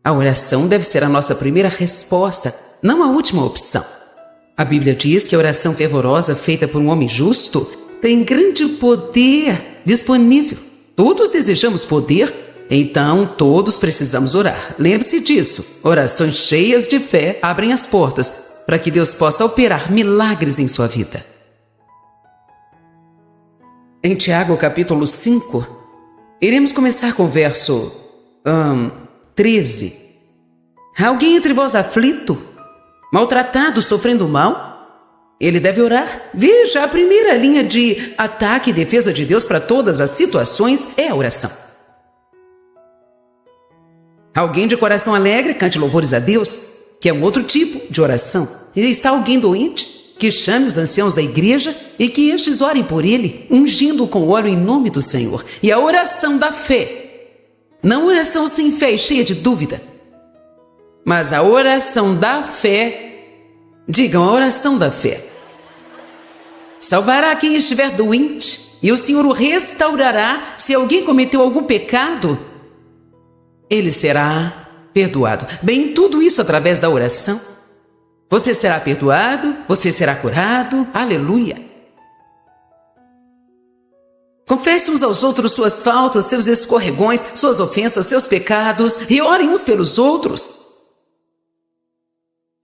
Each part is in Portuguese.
A oração deve ser a nossa primeira resposta, não a última opção. A Bíblia diz que a oração fervorosa feita por um homem justo tem grande poder disponível. Todos desejamos poder, então todos precisamos orar. Lembre-se disso. Orações cheias de fé abrem as portas para que Deus possa operar milagres em sua vida. Em Tiago, capítulo 5, iremos começar com o verso 13. Há alguém entre vós aflito, maltratado, sofrendo mal? Ele deve orar. Veja, a primeira linha de ataque e defesa de Deus para todas as situações é a oração. Alguém de coração alegre, cante louvores a Deus, que é um outro tipo de oração. E está alguém doente, que chame os anciãos da igreja e que estes orem por ele, ungindo com óleo em nome do Senhor. E a oração da fé, não oração sem fé e cheia de dúvida, mas a oração da fé. Digam, a oração da fé salvará quem estiver doente, e o Senhor o restaurará. Se alguém cometeu algum pecado, ele será perdoado. Bem, tudo isso através da oração. Você será perdoado, você será curado. Aleluia! Confesse uns aos outros suas faltas, seus escorregões, suas ofensas, seus pecados, e orem uns pelos outros,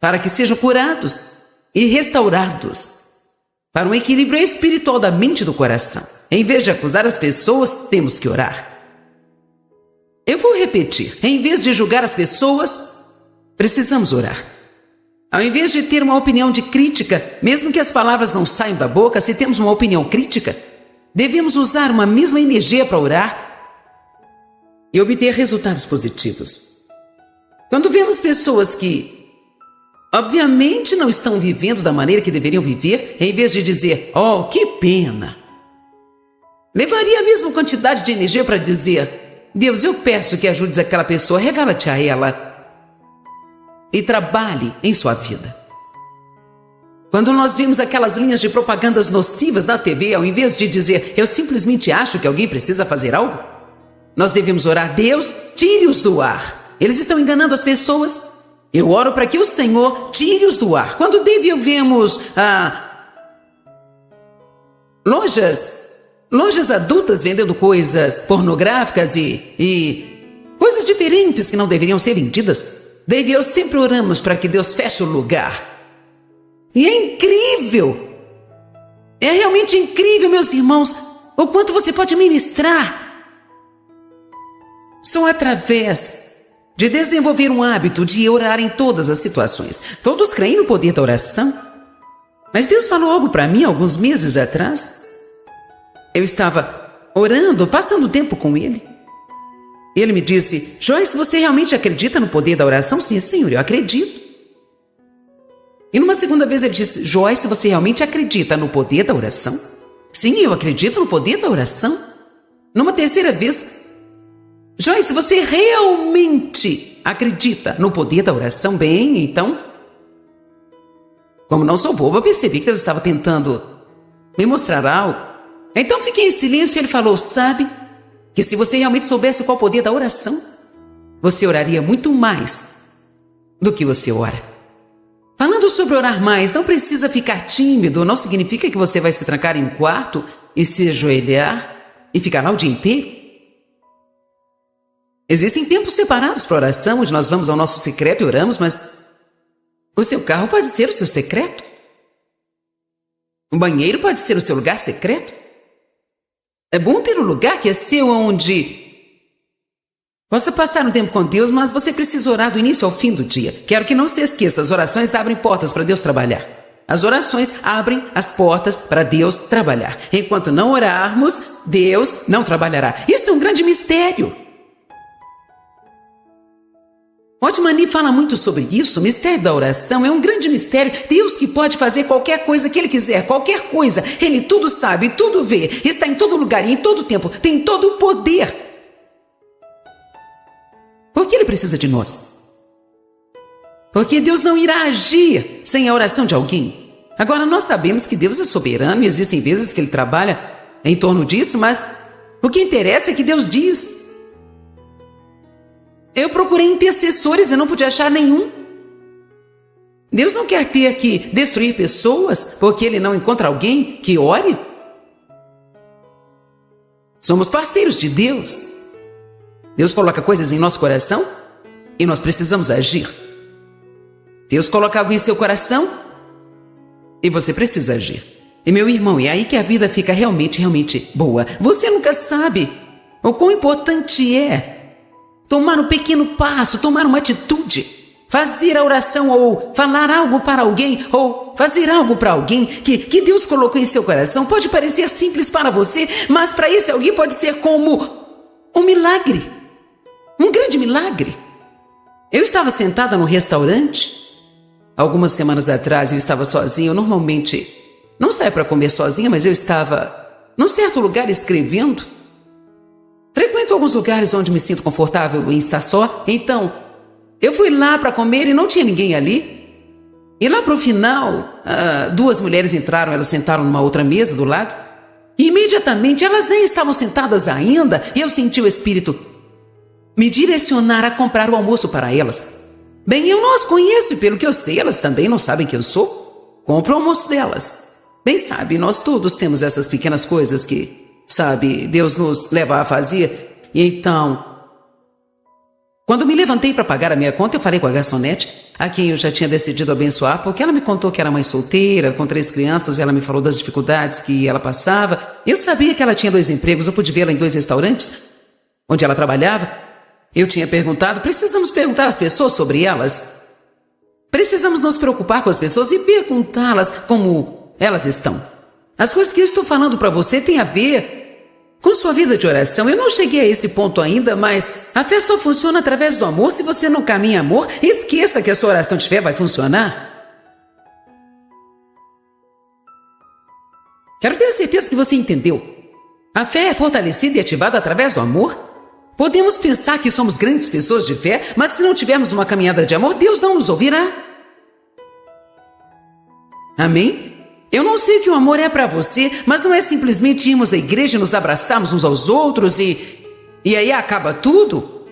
para que sejam curados e restaurados para um equilíbrio espiritual da mente e do coração. Em vez de acusar as pessoas, temos que orar. Eu vou repetir. Em vez de julgar as pessoas, precisamos orar. Ao invés de ter uma opinião de crítica, mesmo que as palavras não saiam da boca, se temos uma opinião crítica, devemos usar uma mesma energia para orar e obter resultados positivos. Quando vemos pessoas que obviamente não estão vivendo da maneira que deveriam viver, em vez de dizer, oh, que pena, levaria a mesma quantidade de energia para dizer, Deus, eu peço que ajudes aquela pessoa, revela-te a ela e trabalhe em sua vida. Quando nós vimos aquelas linhas de propagandas nocivas na TV, ao invés de dizer, eu simplesmente acho que alguém precisa fazer algo, nós devemos orar, Deus, tire-os do ar. Eles estão enganando as pessoas. Eu oro para que o Senhor tire-os do ar. Quando vemos lojas adultas vendendo coisas pornográficas e coisas diferentes que não deveriam ser vendidas, David, eu sempre oramos para que Deus feche o lugar. E é incrível, é realmente incrível, meus irmãos, o quanto você pode ministrar só através de desenvolver um hábito de orar em todas as situações. Todos creem no poder da oração, mas Deus falou algo para mim alguns meses atrás. Eu estava orando, passando tempo com Ele. Ele me disse, Joyce, você realmente acredita no poder da oração? Sim, Senhor, eu acredito. E numa segunda vez ele disse, Joyce, você realmente acredita no poder da oração? Sim, eu acredito no poder da oração. Numa terceira vez, Joyce, você realmente acredita no poder da oração? Bem, então, como não sou boba, percebi que Deus estava tentando me mostrar algo. Então fiquei em silêncio e ele falou, sabe que se você realmente soubesse qual é o poder da oração, você oraria muito mais do que você ora. Falando sobre orar mais, não precisa ficar tímido, não significa que você vai se trancar em um quarto e se ajoelhar e ficar lá o dia inteiro. Existem tempos separados para oração, onde nós vamos ao nosso secreto e oramos, mas o seu carro pode ser o seu secreto. O banheiro pode ser o seu lugar secreto. É bom ter um lugar que é seu, onde possa passar um tempo com Deus, mas você precisa orar do início ao fim do dia. Quero que não se esqueça, as orações abrem portas para Deus trabalhar. As orações abrem as portas para Deus trabalhar. Enquanto não orarmos, Deus não trabalhará. Isso é um grande mistério. Otmani fala muito sobre isso. O mistério da oração é um grande mistério. Deus que pode fazer qualquer coisa que Ele quiser, qualquer coisa. Ele tudo sabe, tudo vê, está em todo lugar e em todo tempo, tem todo o poder. Por que Ele precisa de nós? Porque Deus não irá agir sem a oração de alguém. Agora, nós sabemos que Deus é soberano e existem vezes que Ele trabalha em torno disso, mas o que interessa é que Deus diz. Eu procurei intercessores e não pude achar nenhum. Deus não quer ter que destruir pessoas porque Ele não encontra alguém que ore. Somos parceiros de Deus. Deus coloca coisas em nosso coração e nós precisamos agir. Deus coloca algo em seu coração e você precisa agir. E meu irmão, é aí que a vida fica realmente boa. Você nunca sabe o quão importante é tomar um pequeno passo, tomar uma atitude. Fazer a oração ou falar algo para alguém ou fazer algo para alguém que Deus colocou em seu coração. Pode parecer simples para você, mas para esse alguém pode ser como um milagre. Um grande milagre. Eu estava sentada no restaurante. Algumas semanas atrás eu estava sozinha. Eu normalmente não saio para comer sozinha, mas eu estava num certo lugar escrevendo. Frequento alguns lugares onde me sinto confortável em estar só. Então, eu fui lá para comer e não tinha ninguém ali. E lá para o final, duas mulheres entraram, elas sentaram numa outra mesa do lado. E imediatamente, elas nem estavam sentadas ainda, e eu senti o Espírito me direcionar a comprar o almoço para elas. Bem, eu não as conheço e pelo que eu sei, elas também não sabem quem eu sou. Compro o almoço delas. Bem, sabe, nós todos temos essas pequenas coisas que, sabe, Deus nos leva a fazer. E então, quando me levantei para pagar a minha conta, eu falei com a garçonete, a quem eu já tinha decidido abençoar, porque ela me contou que era mãe solteira, com 3 crianças, ela me falou das dificuldades que ela passava. Eu sabia que ela tinha 2 empregos, eu pude vê-la em 2 restaurantes, onde ela trabalhava. Eu tinha perguntado, precisamos perguntar às pessoas sobre elas. Precisamos nos preocupar com as pessoas e perguntá-las como elas estão. As coisas que eu estou falando para você têm a ver com sua vida de oração. Eu não cheguei a esse ponto ainda, mas a fé só funciona através do amor. Se você não caminha em amor, esqueça que a sua oração de fé vai funcionar. Quero ter certeza que você entendeu. A fé é fortalecida e ativada através do amor. Podemos pensar que somos grandes pessoas de fé, mas se não tivermos uma caminhada de amor, Deus não nos ouvirá. Amém? Eu não sei o que o amor é para você, mas não é simplesmente irmos à igreja e nos abraçarmos uns aos outros e aí acaba tudo.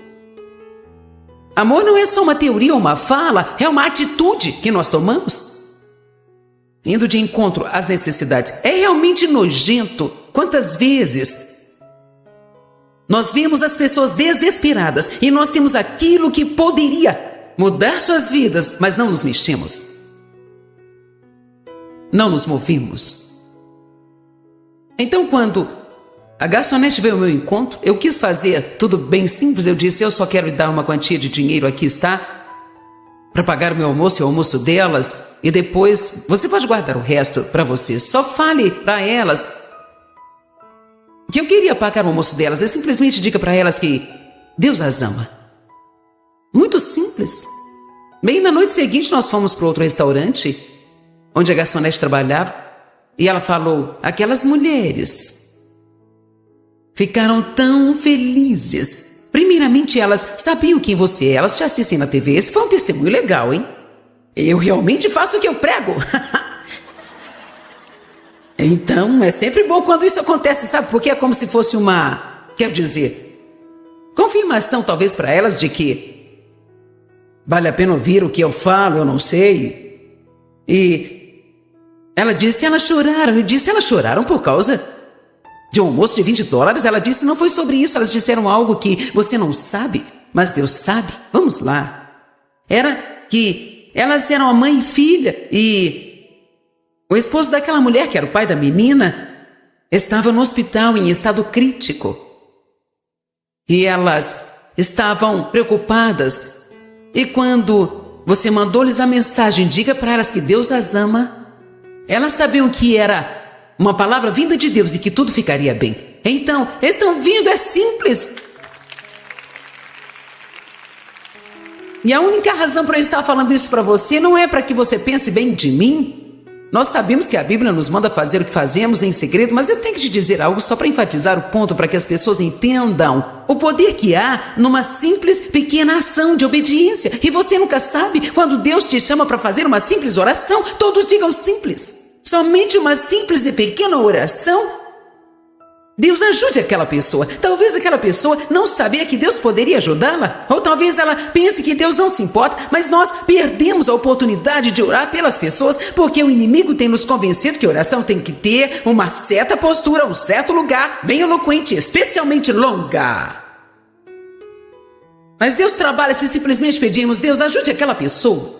Amor não é só uma teoria ou uma fala, é uma atitude que nós tomamos. Indo de encontro às necessidades. É realmente nojento quantas vezes nós vemos as pessoas desesperadas e nós temos aquilo que poderia mudar suas vidas, mas não nos mexemos. Não nos movimos. Então, quando a garçonete veio ao meu encontro, eu quis fazer tudo bem simples. Eu disse, eu só quero lhe dar uma quantia de dinheiro, aqui está, para pagar o meu almoço e o almoço delas, e depois você pode guardar o resto para você. Só fale para elas que eu queria pagar o almoço delas. E simplesmente diga para elas que Deus as ama. Muito simples. Bem, na noite seguinte nós fomos para outro restaurante onde a garçonete trabalhava, e ela falou, aquelas mulheres ficaram tão felizes. Primeiramente, elas sabiam quem você é, elas te assistem na TV. Esse foi um testemunho legal, hein? Eu realmente faço o que eu prego. Então, é sempre bom quando isso acontece, sabe? Porque é como se fosse quero dizer, confirmação talvez para elas de que vale a pena ouvir o que eu falo, eu não sei. E ela disse, elas choraram. Eu disse, elas choraram por causa de um almoço de $20? Ela disse, não foi sobre isso. Elas disseram algo que você não sabe, mas Deus sabe. Vamos lá. Era que elas eram a mãe e filha, e o esposo daquela mulher, que era o pai da menina, estava no hospital em estado crítico. E elas estavam preocupadas. E quando você mandou-lhes a mensagem, diga para elas que Deus as ama, elas sabiam que era uma palavra vinda de Deus e que tudo ficaria bem. Então, estão vindo, é simples. E a única razão para eu estar falando isso para você não é para que você pense bem de mim. Nós sabemos que a Bíblia nos manda fazer o que fazemos em segredo, mas eu tenho que te dizer algo só para enfatizar o ponto, para que as pessoas entendam o poder que há numa simples, pequena ação de obediência. E você nunca sabe quando Deus te chama para fazer uma simples oração. Todos digam simples. Somente uma simples e pequena oração Deus ajude aquela pessoa. Talvez aquela pessoa não sabia que Deus poderia ajudá-la. Ou talvez ela pense que Deus não se importa, mas nós perdemos a oportunidade de orar pelas pessoas porque o inimigo tem nos convencido que oração tem que ter uma certa postura, um certo lugar, bem eloquente, especialmente longa. Mas Deus trabalha se simplesmente pedirmos: Deus, ajude aquela pessoa.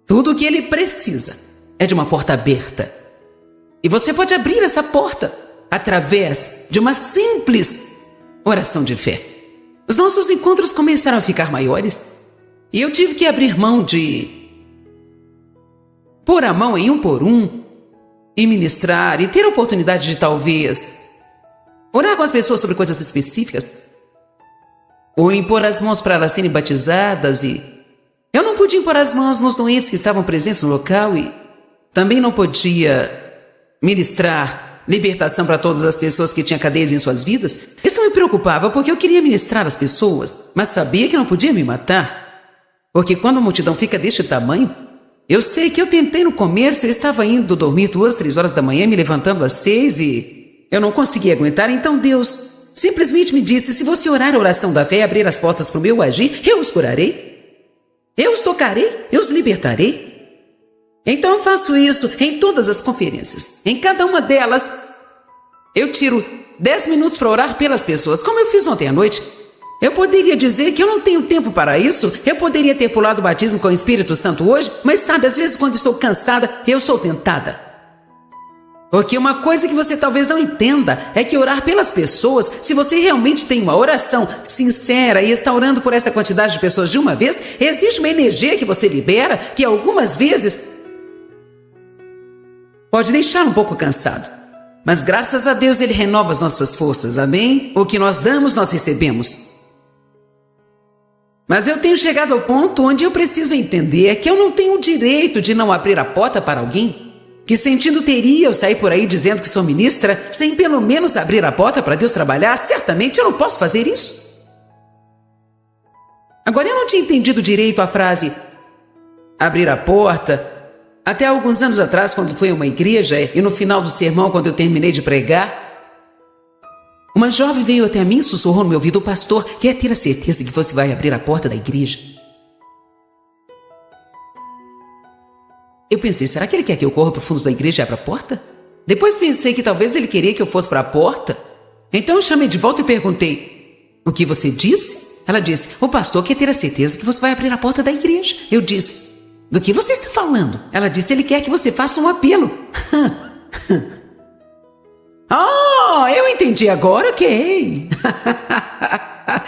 Tudo o que ele precisa é de uma porta aberta. E você pode abrir essa porta através de uma simples oração de fé. Os nossos encontros começaram a ficar maiores e eu tive que abrir mão de pôr a mão em um por um e ministrar e ter a oportunidade de talvez orar com as pessoas sobre coisas específicas ou impor as mãos para elas serem batizadas. E eu não podia impor as mãos nos doentes que estavam presentes no local e também não podia ministrar libertação para todas as pessoas que tinham cadeias em suas vidas. Isso me preocupava porque eu queria ministrar as pessoas, mas sabia que não podia me matar. Porque quando a multidão fica deste tamanho, eu sei que eu tentei no começo, eu estava indo dormir 2, 3 horas da manhã, me levantando às 6 e eu não conseguia aguentar. Então Deus simplesmente me disse: se você orar a oração da fé e abrir as portas para o meu agir, eu os curarei, eu os tocarei, eu os libertarei. Então eu faço isso em todas as conferências. Em cada uma delas, eu tiro 10 minutos para orar pelas pessoas, como eu fiz ontem à noite. Eu poderia dizer que eu não tenho tempo para isso, eu poderia ter pulado o batismo com o Espírito Santo hoje, mas sabe, às vezes quando estou cansada, eu sou tentada. Porque uma coisa que você talvez não entenda é que orar pelas pessoas, se você realmente tem uma oração sincera e está orando por essa quantidade de pessoas de uma vez, existe uma energia que você libera que algumas vezes pode deixar um pouco cansado. Mas graças a Deus Ele renova as nossas forças, amém? O que nós damos, nós recebemos. Mas eu tenho chegado ao ponto onde eu preciso entender que eu não tenho o direito de não abrir a porta para alguém. Que sentido teria eu sair por aí dizendo que sou ministra sem pelo menos abrir a porta para Deus trabalhar? Certamente eu não posso fazer isso. Agora, eu não tinha entendido direito a frase abrir a porta. Até alguns anos atrás, quando fui a uma igreja e no final do sermão, quando eu terminei de pregar, uma jovem veio até mim e sussurrou no meu ouvido: o pastor quer ter a certeza que você vai abrir a porta da igreja. Eu pensei, será que ele quer que eu corra para o fundo da igreja e abra a porta? Depois pensei que talvez ele queria que eu fosse para a porta. Então eu chamei de volta e perguntei: o que você disse? Ela disse: o pastor quer ter a certeza que você vai abrir a porta da igreja. Eu disse: do que você está falando? Ela disse: ele quer que você faça um apelo. Oh, eu entendi agora, ok.